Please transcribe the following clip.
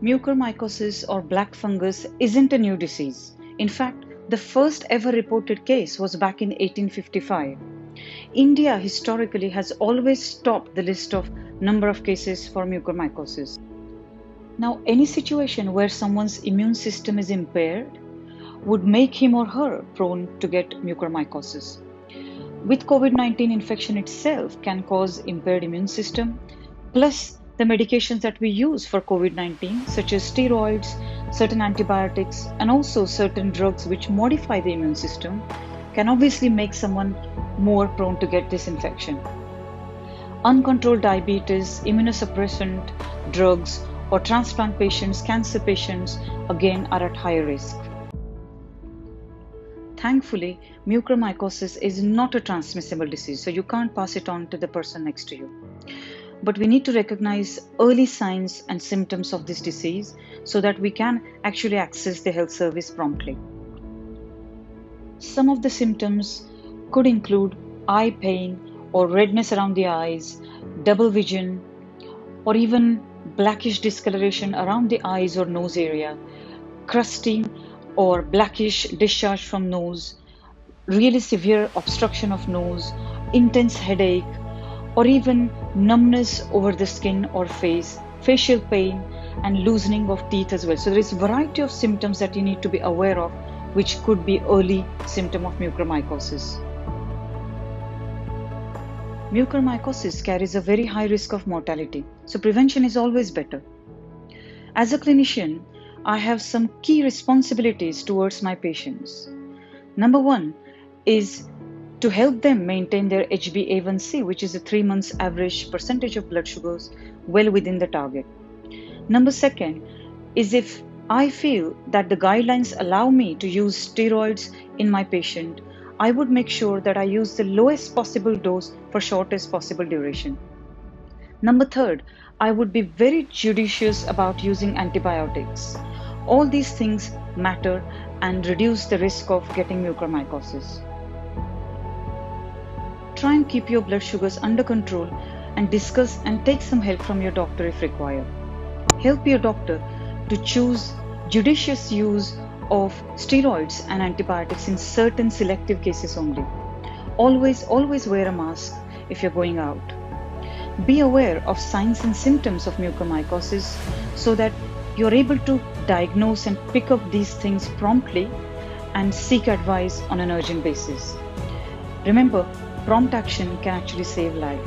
Mucormycosis or black fungus isn't a new disease. In fact, the first ever reported case was back in 1855. India historically has always topped the list of number of cases for mucormycosis. Now, any situation where someone's immune system is impaired would make him or her prone to get mucormycosis. With COVID-19 infection itself can cause impaired immune system, plus the medications that we use for COVID-19, such as steroids, certain antibiotics, and also certain drugs which modify the immune system, can obviously make someone more prone to get this infection. Uncontrolled diabetes, immunosuppressant drugs, or transplant patients, cancer patients, again are at higher risk. Thankfully, mucormycosis is not a transmissible disease, so you can't pass it on to the person next to you. But we need to recognize early signs and symptoms of this disease so that we can actually access the health service promptly. Some of the symptoms could include eye pain or redness around the eyes, double vision, or even blackish discoloration around the eyes or nose area, crusty or blackish discharge from nose, really severe obstruction of nose, intense headache, or even numbness over the skin or face, facial pain, and loosening of teeth as well. So there is a variety of symptoms that you need to be aware of, which could be early symptom of mucormycosis. Mucormycosis carries a very high risk of mortality, so prevention is always better. As a clinician, I have some key responsibilities towards my patients. Number one is to help them maintain their HbA1c, which is a 3 months average percentage of blood sugars, well within the target. Number second is if I feel that the guidelines allow me to use steroids in my patient, I would make sure that I use the lowest possible dose for shortest possible duration. Number third, I would be very judicious about using antibiotics. All these things matter and reduce the risk of getting mucormycosis. Try and keep your blood sugars under control and discuss and take some help from your doctor if required. Help your doctor to choose judicious use of steroids and antibiotics in certain selective cases only. Always wear a mask if you're going out. Be aware of signs and symptoms of mucormycosis so that you're able to diagnose and pick up these things promptly and seek advice on an urgent basis. Remember, prompt action can actually save life.